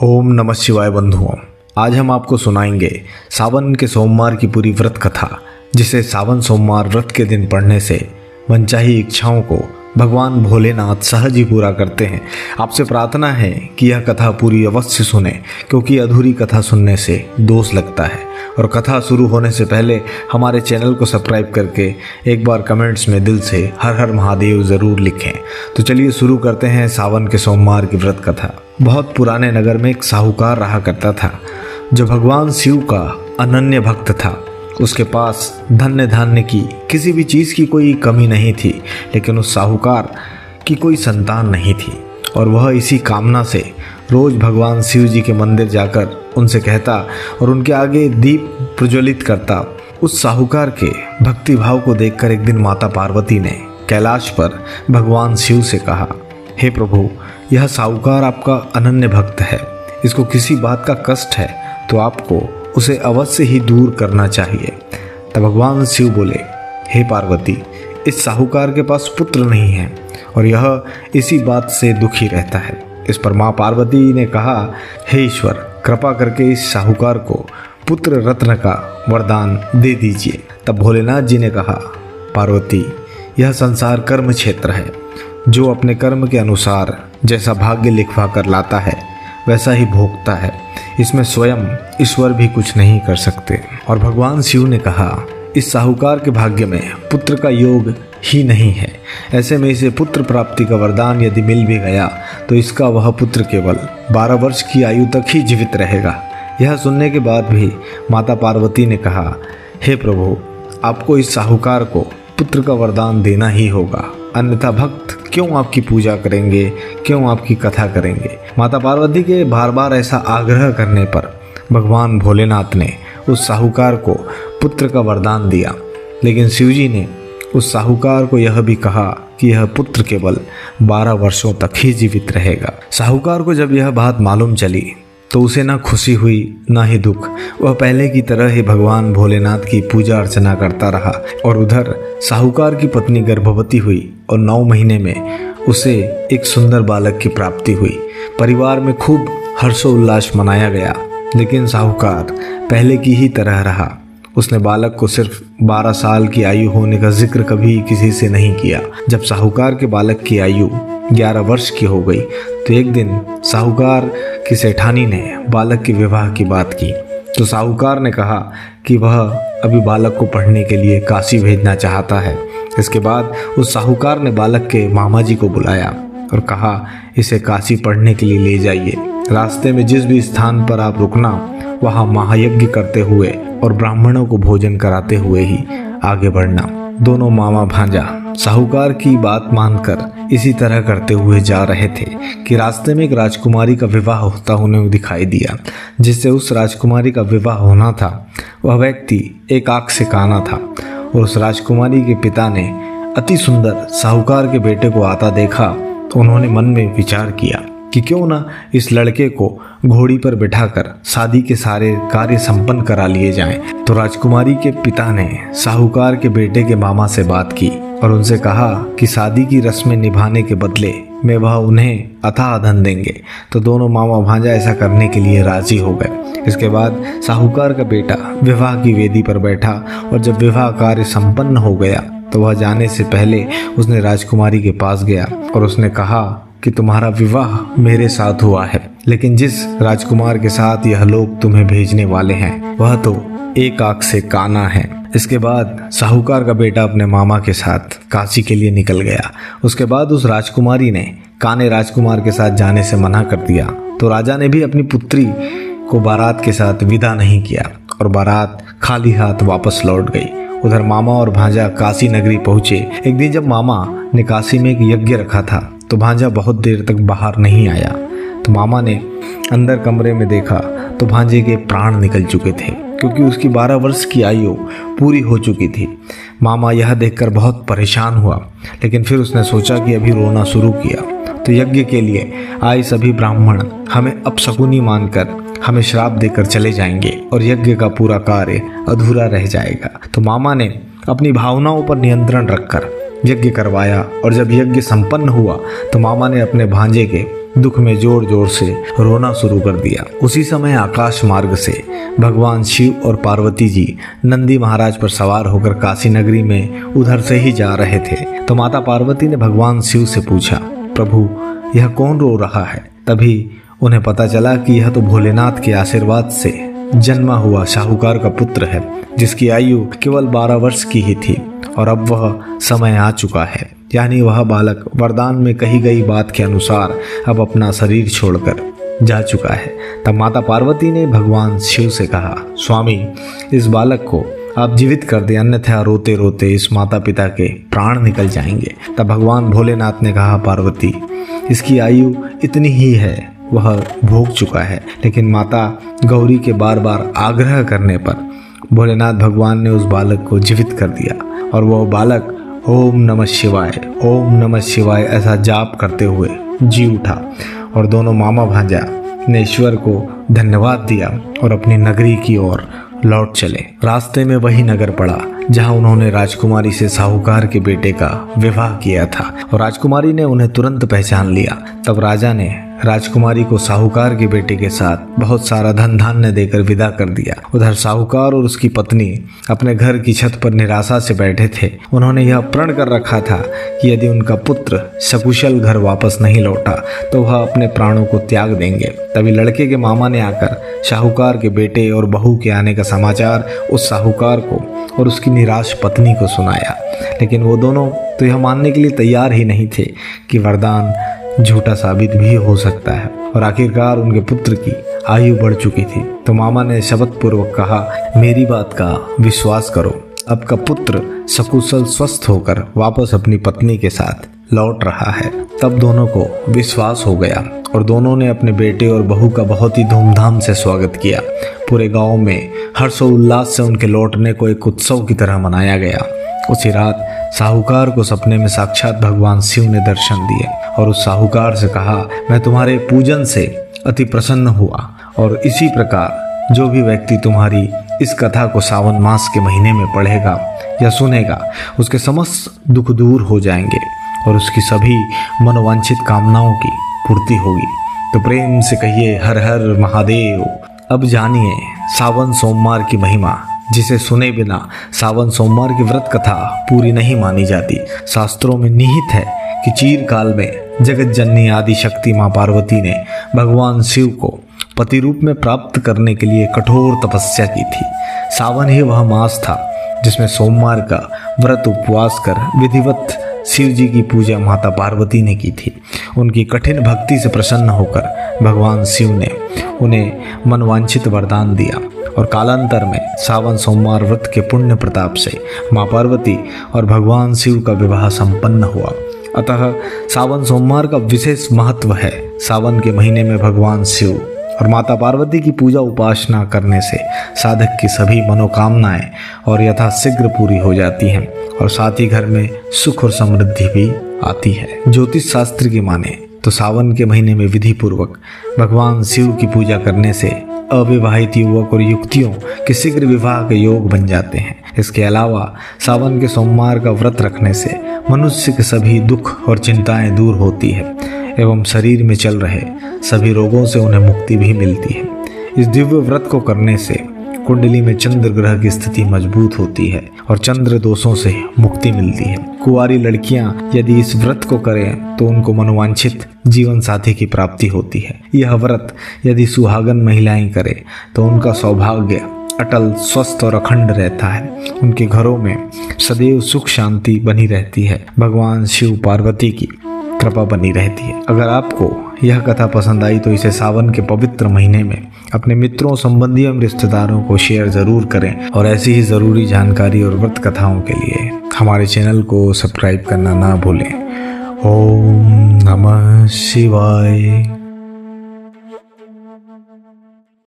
ओम नमः शिवाय बंधुओं, आज हम आपको सुनाएंगे सावन के सोमवार की पूरी व्रत कथा, जिसे सावन सोमवार व्रत के दिन पढ़ने से मनचाही इच्छाओं को भगवान भोलेनाथ सहज ही पूरा करते हैं। आपसे प्रार्थना है कि यह कथा पूरी अवश्य सुने, क्योंकि अधूरी कथा सुनने से दोष लगता है। और कथा शुरू होने से पहले हमारे चैनल को सब्सक्राइब करके एक बार कमेंट्स में दिल से हर हर महादेव ज़रूर लिखें। तो चलिए शुरू करते हैं सावन के सोमवार की व्रत कथा। बहुत पुराने नगर में एक साहूकार रहा करता था, जो भगवान शिव का अनन्य भक्त था। उसके पास धन्य धान्य की किसी भी चीज़ की कोई कमी नहीं थी, लेकिन उस साहूकार की कोई संतान नहीं थी। और वह इसी कामना से रोज़ भगवान शिव जी के मंदिर जाकर उनसे कहता और उनके आगे दीप प्रज्वलित करता। उस साहूकार के भक्ति भाव को देखकर एक दिन माता पार्वती ने कैलाश पर भगवान शिव से कहा, हे प्रभु, यह साहूकार आपका अनन्य भक्त है, इसको किसी बात का कष्ट है तो आपको उसे अवश्य ही दूर करना चाहिए। तब भगवान शिव बोले, हे पार्वती, इस साहूकार के पास पुत्र नहीं है और यह इसी बात से दुखी रहता है। इस पर माँ पार्वती ने कहा, हे ईश्वर, कृपा करके इस साहूकार को पुत्र रत्न का वरदान दे दीजिए। तब भोलेनाथ जी ने कहा, पार्वती, यह संसार कर्म क्षेत्र है, जो अपने कर्म के अनुसार जैसा भाग्य लिखवा कर लाता है वैसा ही भोगता है, इसमें स्वयं ईश्वर भी कुछ नहीं कर सकते। और भगवान शिव ने कहा, इस साहूकार के भाग्य में पुत्र का योग ही नहीं है, ऐसे में इसे पुत्र प्राप्ति का वरदान यदि मिल भी गया तो इसका वह पुत्र केवल 12 वर्ष की आयु तक ही जीवित रहेगा। यह सुनने के बाद भी माता पार्वती ने कहा, हे प्रभु, आपको इस साहूकार को पुत्र का वरदान देना ही होगा, अन्यथा भक्त क्यों आपकी पूजा करेंगे, क्यों आपकी कथा करेंगे। माता पार्वती के बार बार ऐसा आग्रह करने पर भगवान भोलेनाथ ने उस साहूकार को पुत्र का वरदान दिया, लेकिन शिवजी ने उस साहूकार को यह भी कहा कि यह पुत्र केवल 12 वर्षों तक ही जीवित रहेगा। साहूकार को जब यह बात मालूम चली तो उसे ना खुशी हुई ना ही दुख। वह पहले की तरह ही भगवान भोलेनाथ की पूजा अर्चना करता रहा। और उधर साहूकार की पत्नी गर्भवती हुई और 9 महीने में उसे एक सुंदर बालक की प्राप्ति हुई। परिवार में खूब हर्षोल्लास मनाया गया, लेकिन साहूकार पहले की ही तरह रहा। उसने बालक को सिर्फ 12 साल की आयु होने का जिक्र कभी किसी से नहीं किया। जब साहूकार के बालक की आयु 11 वर्ष की हो गई तो एक दिन साहूकार की सेठानी ने बालक के विवाह की बात की। तो साहूकार ने कहा कि वह अभी बालक को पढ़ने के लिए काशी भेजना चाहता है। इसके बाद उस साहूकार ने बालक के मामा जी को बुलाया और कहा, इसे काशी पढ़ने के लिए ले जाइए। रास्ते में जिस भी स्थान पर आप रुकना, वहाँ महायज्ञ करते हुए और ब्राह्मणों को भोजन कराते हुए ही आगे बढ़ना। दोनों मामा भांजा साहूकार की बात मानकर इसी तरह करते हुए जा रहे थे कि रास्ते में एक राजकुमारी का विवाह होता उन्हें दिखाई दिया। जिससे उस राजकुमारी का विवाह होना था, वह व्यक्ति एक आंख से काना था। और उस राजकुमारी के पिता ने अति सुंदर साहूकार के बेटे को आता देखा तो उन्होंने मन में विचार किया कि क्यों ना इस लड़के को घोड़ी पर बिठाकर शादी के सारे कार्य संपन्न करा लिए जाएं। तो राजकुमारी के पिता ने साहूकार के बेटे के मामा से बात की और उनसे कहा कि शादी की रस्में निभाने के बदले में वह उन्हें अथाह धन देंगे। तो दोनों मामा भांजा ऐसा करने के लिए राजी हो गए। इसके बाद साहूकार का बेटा विवाह की वेदी पर बैठा और जब विवाह कार्य संपन्न हो गया तो वह जाने से पहले उसने राजकुमारी के पास गया और उसने कहा कि तुम्हारा विवाह मेरे साथ हुआ है, लेकिन जिस राजकुमार के साथ यह लोग तुम्हें भेजने वाले हैं वह तो एक आंख से काना है। इसके बाद साहूकार का बेटा अपने मामा के साथ काशी के लिए निकल गया। उसके बाद उस राजकुमारी ने काने राजकुमार के साथ जाने से मना कर दिया। तो राजा ने भी अपनी पुत्री को बारात के साथ विदा नहीं किया और बारात खाली हाथ वापस लौट गई। उधर मामा और भांजा काशी नगरी पहुंचे। एक दिन जब मामा ने काशी में एक यज्ञ रखा था तो भांजा बहुत देर तक बाहर नहीं आया। तो मामा ने अंदर कमरे में देखा तो भांजे के प्राण निकल चुके थे, क्योंकि उसकी 12 वर्ष की आयु पूरी हो चुकी थी। मामा यह देखकर बहुत परेशान हुआ, लेकिन फिर उसने सोचा कि अभी रोना शुरू किया तो यज्ञ के लिए आए सभी ब्राह्मण हमें अपशकुनी मानकर हमें श्राप देकर चले जाएंगे और यज्ञ का पूरा कार्य अधूरा रह जाएगा। तो मामा ने अपनी भावनाओं पर नियंत्रण रखकर यज्ञ करवाया और जब यज्ञ संपन्न हुआ तो मामा ने अपने भांजे के दुख में जोर जोर से रोना शुरू कर दिया। उसी समय आकाश मार्ग से भगवान शिव और पार्वती जी नंदी महाराज पर सवार होकर काशी नगरी में उधर से ही जा रहे थे। तो माता पार्वती ने भगवान शिव से पूछा, प्रभु यह कौन रो रहा है? तभी उन्हें पता चला कि यह तो भोलेनाथ के आशीर्वाद से जन्मा हुआ साहूकार का पुत्र है, जिसकी आयु केवल 12 वर्ष की ही थी और अब वह समय आ चुका है, यानी वह बालक वरदान में कही गई बात के अनुसार अब अपना शरीर छोड़कर जा चुका है। तब माता पार्वती ने भगवान शिव से कहा, स्वामी इस बालक को आप जीवित कर दे, अन्यथा रोते रोते इस माता पिता के प्राण निकल जाएंगे। तब भगवान भोलेनाथ ने कहा, पार्वती इसकी आयु इतनी ही है, वह भोग चुका है। लेकिन माता गौरी के बार बार आग्रह करने पर भोलेनाथ भगवान ने उस बालक को जीवित कर दिया और वह बालक ओम नमः शिवाय ऐसा जाप करते हुए जी उठा और दोनों मामा भांजा ने ईश्वर को धन्यवाद दिया और अपनी नगरी की ओर लौट चले। रास्ते में वही नगर पड़ा जहां उन्होंने राजकुमारी से साहूकार के बेटे का विवाह किया था और राजकुमारी ने उन्हें तुरंत पहचान लिया। तब राजा ने राजकुमारी को साहूकार के बेटे के साथ बहुत सारा धन धान्य देकर विदा कर दिया। उधर साहूकार और उसकी पत्नी अपने घर की छत पर निराशा से बैठे थे। उन्होंने यह प्रण कर रखा था कि यदि उनका पुत्र सकुशल घर वापस नहीं लौटा तो वह अपने प्राणों को त्याग देंगे। तभी लड़के के मामा ने आकर साहूकार के बेटे और बहू के आने का समाचार उस साहूकार को और उसकी निराश पत्नी को सुनाया। लेकिन वो दोनों तो यह मानने के लिए तैयार ही नहीं थे कि वरदान झूठा साबित भी हो सकता है और आखिरकार उनके पुत्र की आयु बढ़ चुकी थी। तो मामा ने शपथ पूर्वक कहा, मेरी बात का विश्वास करो, आपका पुत्र सकुशल स्वस्थ होकर वापस अपनी पत्नी के साथ लौट रहा है। तब दोनों को विश्वास हो गया और दोनों ने अपने बेटे और बहू का बहुत ही धूमधाम से स्वागत किया। पूरे गांव में हर्षोल्लास से उनके लौटने को एक उत्सव की तरह मनाया गया। उसी रात साहूकार को सपने में साक्षात भगवान शिव ने दर्शन दिए और उस साहूकार से कहा, मैं तुम्हारे पूजन से अति प्रसन्न हुआ और इसी प्रकार जो भी व्यक्ति तुम्हारी इस कथा को सावन मास के महीने में पढ़ेगा या सुनेगा उसके समस्त दुख दूर हो जाएंगे और उसकी सभी मनोवांछित कामनाओं की पूर्ति होगी। तो प्रेम से कहिए हर हर महादेव। अब जानिए सावन सोमवार की महिमा, जिसे सुने बिना सावन सोमवार की व्रत कथा पूरी नहीं मानी जाती। शास्त्रों में निहित है कि चीरकाल में जगत जननी आदि शक्ति मां पार्वती ने भगवान शिव को पति रूप में प्राप्त करने के लिए कठोर तपस्या की थी। सावन ही वह मास था जिसमें सोमवार का व्रत उपवास कर विधिवत शिव जी की पूजा माता पार्वती ने की थी। उनकी कठिन भक्ति से प्रसन्न होकर भगवान शिव ने उन्हें मनवांछित वरदान दिया और कालांतर में सावन सोमवार व्रत के पुण्य प्रताप से मां पार्वती और भगवान शिव का विवाह संपन्न हुआ। अतः सावन सोमवार का विशेष महत्व है। सावन के महीने में भगवान शिव और माता पार्वती की पूजा उपासना करने से साधक की सभी मनोकामनाएं और यथाशीघ्र पूरी हो जाती हैं और साथ ही घर में सुख और समृद्धि भी आती है। ज्योतिष शास्त्र की माने तो सावन के महीने में विधि पूर्वक भगवान शिव की पूजा करने से अविवाहित युवक और युवतियों के शीघ्र विवाह के योग बन जाते हैं। इसके अलावा सावन के सोमवार का व्रत रखने से मनुष्य के सभी दुख और चिंताएं दूर होती है एवं शरीर में चल रहे सभी रोगों से उन्हें मुक्ति भी मिलती है। इस दिव्य व्रत को करने से कुंडली में चंद्र ग्रह की स्थिति मजबूत होती है और चंद्र दोषों से मुक्ति मिलती है। कुंवारी लड़कियां यदि इस व्रत को करें तो उनको मनोवांछित जीवन साथी की प्राप्ति होती है। यह व्रत यदि सुहागन महिलाएं करें तो उनका सौभाग्य अटल, स्वस्थ और अखंड रहता है। उनके घरों में सदैव सुख शांति बनी रहती है। भगवान शिव पार्वती की कृपा बनी रहती है। अगर आपको यह कथा पसंद आई तो इसे सावन के पवित्र महीने में अपने मित्रों, संबंधियों एवं रिश्तेदारों को शेयर जरूर करें और ऐसी ही ज़रूरी जानकारी और व्रत कथाओं के लिए हमारे चैनल को सब्सक्राइब करना ना भूलें। ओम नमः शिवाय।